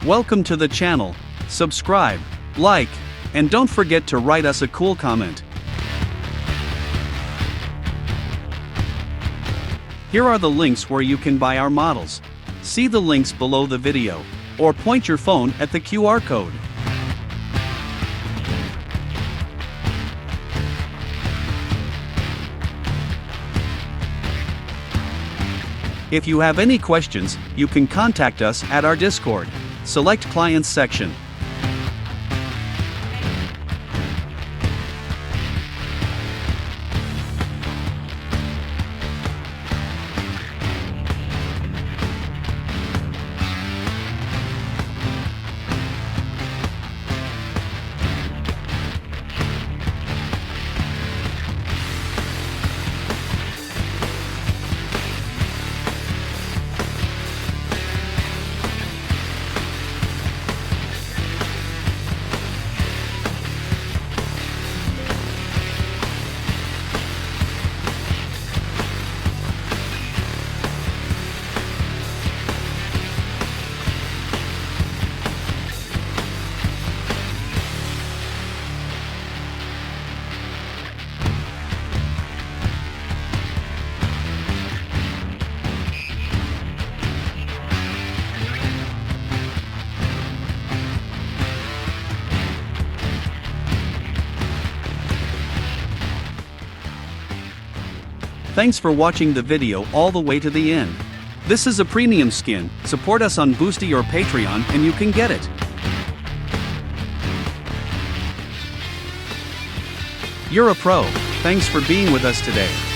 Welcome to the channel. Subscribe, like, and don't forget to write us a cool comment. Here are the links where you can buy our models. See the links below the video, or point your phone at the QR code. If you have any questions, you can contact us at our Discord. Select Clients section. Thanks for watching the video all the way to the end. This is a premium skin. Support us on Boosty or Patreon and you can get it. You're a pro. Thanks for being with us today.